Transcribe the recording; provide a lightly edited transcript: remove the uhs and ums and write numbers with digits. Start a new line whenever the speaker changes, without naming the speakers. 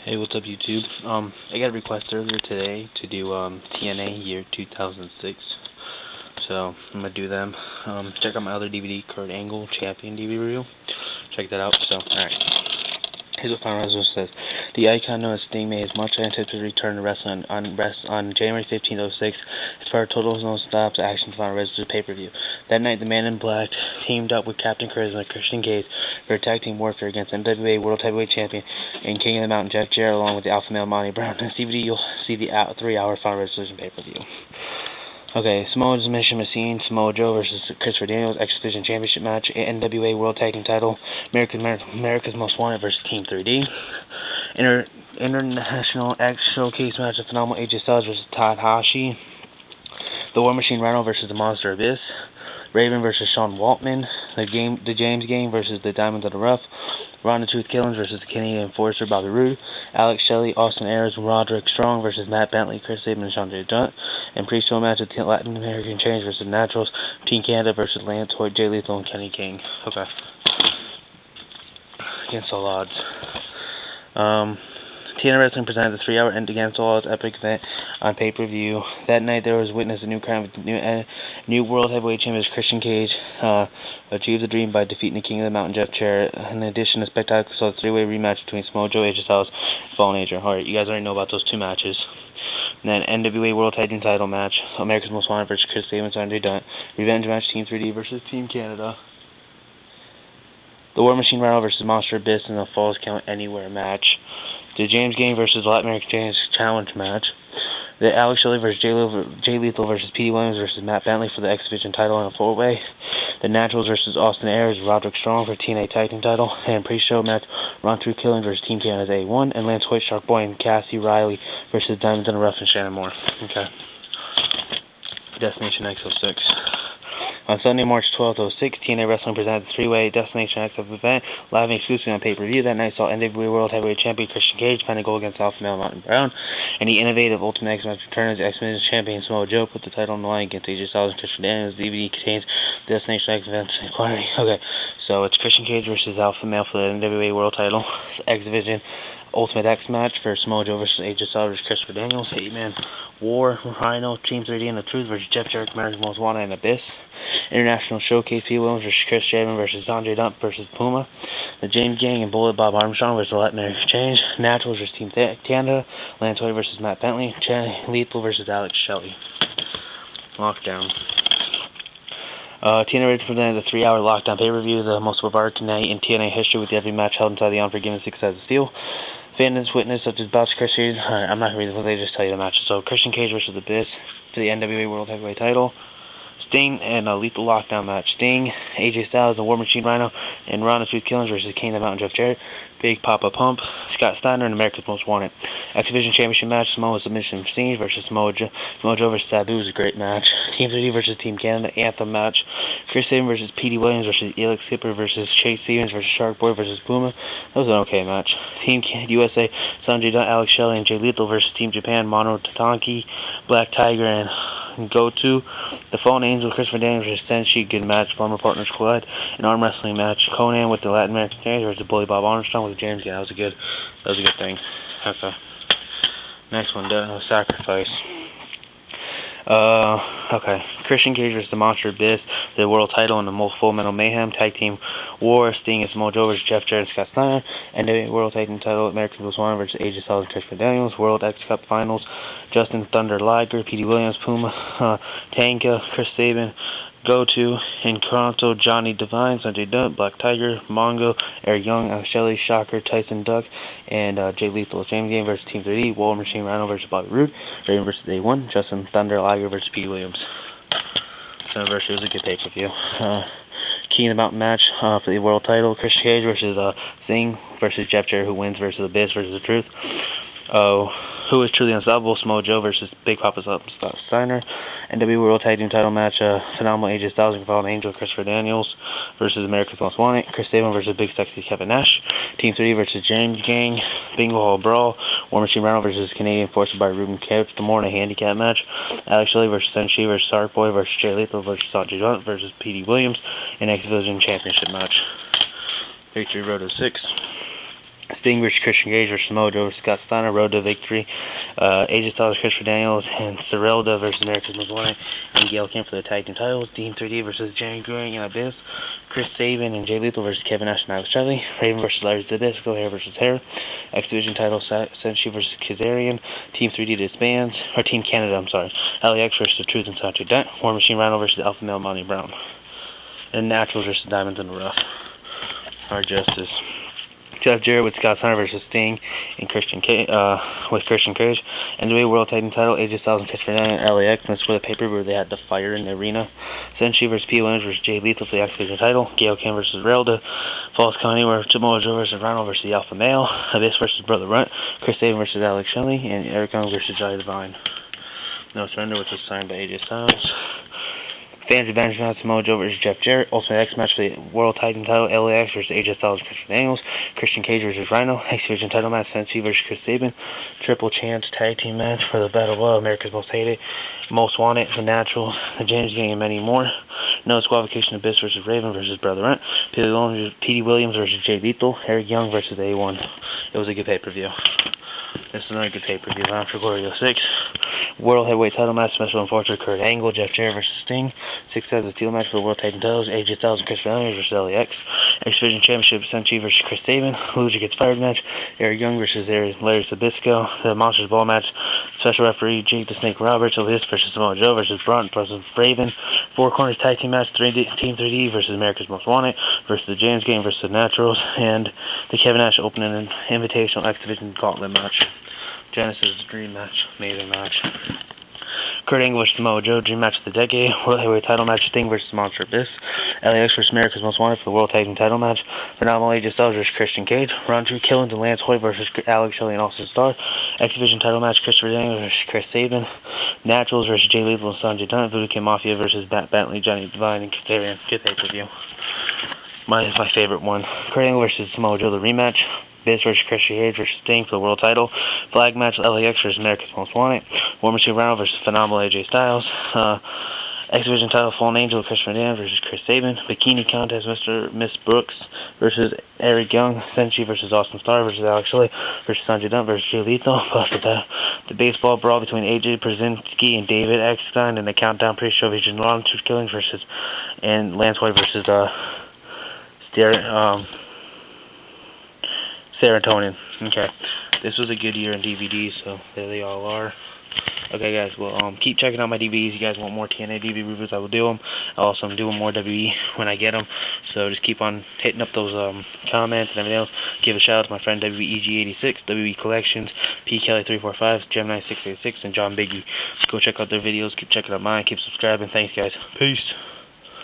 Hey, what's up, YouTube? I got a request earlier today to do TNA year 2006, so I'm gonna do them. Check out my other DVD, Kurt Angle Champion DVD review. Check that out. So, alright. Here's what Final Resolution says. The icon known as Sting made his much anticipated return to wrestling on January 15th, 06 as part of Total No Stops Action Final Resolution pay-per-view. That night, the Man in Black teamed up with Captain Charisma and Christian Cage for a tag team warfare against NWA World Heavyweight Champion and King of the Mountain Jeff Jarrett along with the Alpha Male Monty Brown. In this DVD, you'll see the 3-hour Final Resolution pay-per-view. Okay, Samoa's Mission Machine, Samoa Joe versus Christopher Daniels, X Division Championship match, NWA World Tag Team Title, America's Most Wanted versus Team 3D, International X Showcase match, a phenomenal AJ Styles versus Tanahashi, the War Machine Rhino versus the Monster Abyss, Raven versus Sean Waltman, the James Gang versus the Diamonds of the Rough, Ronda Tooth Killings versus the Canadian Enforcer Bobby Roode, Alex Shelley, Austin Aries, Roderick Strong versus Matt Bentley, Chris Sabin, and Sanjay Dutt, and pre-show match with Latin American Change versus Naturals, Team Canada versus Lance Hoyt, Jay Lethal, and Kenny King. Okay. Against all odds. TNA Wrestling presented the 3-hour Against All Odds epic event on pay-per-view. That night, there was witness a new crown with new World Heavyweight Champion Christian Cage achieved the dream by defeating the King of the Mountain Jeff Jarrett. In addition, the spectacle saw a 3-way rematch between Samoa Joe, AJ Styles, and Fallen Angel. Alright, you guys already know about those two matches. And then NWA World Tag Team Title match, America's Most Wanted versus Chris Sabin, Sanjay Dutt, Revenge match, Team 3D versus Team Canada. The War Machine Rhino versus Monster Abyss in the Falls Count Anywhere match. The James Gang versus Latin American Change Challenge match. The Alex Shelley versus Jay Lethal versus P.D. Williams versus Matt Bentley for the X Division title in a 4-way. The Naturals versus Austin Aries, Roderick Strong for TNA Tag Team title. And pre-show match, Ron True Killing versus Team Canada's A1. And Lance Hoyt, Shark Boy, and Cassie Riley versus Diamonds in the Rough and Shannon Moore. Okay. Destination X06. On Sunday, March 12th, 06, TNA Wrestling presented the 3-way Destination X event, live and exclusively on pay-per-view. That night saw NWA World Heavyweight Champion Christian Cage find a goal against Alpha Male Monty Brown, and the innovative Ultimate X match return as X-Men Champion Samoa Joe put the title on the line against AJ Styles and Christian Daniels. The DVD contains Destination X events inquiry. Okay, so it's Christian Cage versus Alpha Male for the NWA World title, X Division Ultimate X match for Samoa Joe versus AJ Styles versus Christopher Daniels, 8-man War, Rhino, Team 3D and the Truth versus Jeff Jarrett, America's Most Wanted, and Abyss. International Showcase, P. Williams versus Chris Sabin versus Sanjay Dutt versus Puma. The James Gang and Bullet Bob Armstrong versus Latin American Change. Naturals versus Team Canada. Lance Hoyt versus Matt Bentley. Lethal versus Alex Shelley. Lockdown. TNA Ready presented the 3-hour Lockdown pay-per-view, the most barbaric night in TNA history, with every match held inside the Unforgiven 6 sides of steel. Fans witnessed such as Bouts Chris Cage. I'm not going to read it, they just tell you the matches. So, Christian Cage versus Abyss for the NWA World Heavyweight title. Sting and a Lethal Lockdown match. Sting, AJ Styles, the War Machine Rhino, and Ronda Tooth Killings versus King of the Mountain Jeff Jarrett. Big Papa Pump, Scott Steiner, and America's Most Wanted. X Division Championship match, Samoa Submission Prestige versus Samoa Joe versus Sabu was a great match. Team 3D versus Team Canada, Anthem match. Chris Sabin versus P.D. Williams versus Elix Skipper versus Chase Stevens versus Shark Boy versus Puma. That was an okay match. Team USA, Sanjay Dutt, Alex Shelley, and Jay Lethal versus Team Japan, Mono Tatanki, Black Tiger, and Go-To. The Fallen Angel, Christopher Daniels versus Senshi, good match. Former Partners Collide. An arm wrestling match. Conan with the Latin American Change versus Bully Bob Armstrong with James. Yeah, that was a good thing. Okay. Next one, Sacrifice. Okay. Christian Cage versus the Monster Abyss, the world title in the Full Metal Mayhem Tag Team War. Sting and Samoa Joe versus Jeff Jarrett and Scott Steiner. NWA World Tag Team title, America's Most Wanted versus AJ Styles and Christopher Daniels. World X Cup Finals, Justin Thunder Liger, P.D. Williams, Puma, Tanka, Chris Sabin, Go-To, Encanto, Johnny Devine, Sanjay Dutt, Black Tiger, Mongo, Eric Young, Alex Shelley, Shocker, Tyson Duck, and Jay Lethal. James Gang versus Team 3D, War Machine Rhino versus Bobby Roode, Raven versus A1, Justin Thunder Liger versus P. Williams. Anniversary was a good pay-per-view. King of the Mountain match for the world title, Christian Cage versus Sting versus Jeff Jarrett, who wins versus Abyss versus The Truth. Who is truly unstoppable? Samoa Joe versus Big Papa Steiner. NWA World Tag Team title match, phenomenal AJ Styles and Fallen Angel, Christopher Daniels versus America's Most Wanted. Chris Sabin versus Big Sexy Kevin Nash. Team 3 versus James Gang. Bingo Hall Brawl. War Machine Rhino versus Canadian Enforcer by Ruben Couch. The Morning Handicap match. Alex Shelley versus Senshi versus Shark Boy versus Jay Lethal versus Sanjay Dutt versus P.D. Williams. An X Division Championship match. Victory Road 06. Sting versus Christian Cage versus Samoa Joe versus Scott Steiner, Road to Victory. AJ Styles, Christopher Daniels, and Cirelda versus America's Most Wanted, and Gail Kim for the tag team titles. Team 3D versus Jerry Green and Abyss. Chris Sabin and Jay Lethal versus Kevin Nash and Alex Shelley. Raven versus Larry Zbyszko, Hair versus Hair. X Division title, Senshi versus Kazarian. Team 3D disbands, or Team Canada, I'm sorry. LAX versus Truth and Sanjay Dutt. War Machine Rhino versus Alpha Male Monty Brown. And Naturals versus Diamonds in the Rough. Hard Justice. Jeff Jarrett with Scott Steiner versus Sting and Christian Cage, NWA World Tag Team title, AJ Styles and Christopher Daniels and LAX, and this was the paper where they had the fire in the arena. Senshi versus P. Williams versus Jay Lethal for the X Division title, Gail Kim versus Relda, Falls County where Samoa Joe versus Rhino versus the Alpha Male, Abyss versus Brother Runt, Chris Sabin versus Alex Shelley, and Eric Young versus Johnny Devine. No Surrender, which was signed by AJ Styles. Fans Advantage match, Samoa Joe versus Jeff Jarrett. Ultimate X match for the World Tag Team title, LAX versus AJ Styles and Christopher Daniels. Christian Cage versus Rhino. X Division title match, Senshi versus Chris Sabin. Triple Chance Tag Team match for the Battle Royal, America's Most Hated, Most Wanted, The Natural, The James Gang, and many more. No disqualification, Abyss versus Raven versus Brother Runt. Petey Williams versus Jay Lethal. Eric Young versus A1. It was a good pay-per-view. This is another good pay-per-view. Bound for Glory 06. World Heavyweight title match, Special Enforcer Kurt Angle, Jeff Jarrett versus Sting. 6 sides of steel match for the World Tag Team titles, AJ Styles and Christopher Daniels versus LAX. X Division Championship, Senshi versus Chris Sabin. Loser gets fired match, Eric Young versus Larry Zbyszko. The Monsters Ball match, special referee Jake the Snake Roberts. Abyss versus Samoa Joe versus Brunt versus Raven. Four Corners Tag Team match, Team 3D versus America's Most Wanted versus the James Gang versus the Naturals. And the Kevin Nash opening and invitational X Division Gauntlet match. Genesis Dream match, amazing match. Kurt Angle versus Samoa Joe, Dream match of the decade. World Heavyweight title match, Sting versus Monster Abyss. LAX versus America's Most Wanted for the World Tag Team title match. Phenomenal AJ Styles versus Christian Cage. Ron Drew Killings and Lance Hoyt versus Alex Shelley and Austin Starr. X Division title match, Christopher Daniels versus Chris Sabin. Naturals versus Jay Lethal and Sanjay Dutt. Voodoo King Mafia versus Matt Bentley, Johnny Devine, and Kazarian. Good pay-per-view. My favorite one. Kurt Angle versus Samoa Joe, the rematch. Abyss versus Christian Cage versus Sting for the world title. Flag match, LAX versus America's Most Wanted. War Machine Rhino versus Phenomenal AJ Styles. X Division title, Fallen Angel, Christopher Daniels versus Chris Sabin. Bikini contest, Miss Brooks versus Eric Young. Senshi versus Austin Starr versus Alex Shelley versus Sanjay Dutt versus Jay Lethal. Plus the baseball brawl between AJ Brzezinski and David Eckstein, and the countdown pre-show featuring Ron Drew Killings versus and Lance Hoyt versus Serotonin. Okay, this was a good year in DVDs, so there they all are. Okay, guys, well, keep checking out my DVDs. You guys want more TNA DVD reviews, I will do them. Also, I'm doing more WWE when I get them, so just keep on hitting up those comments and everything else. Give a shout out to my friend WEG86, WWE Collections, P. Kelly345, Gemini686, and John Biggie. Go check out their videos. Keep checking out mine. Keep subscribing. Thanks, guys. Peace.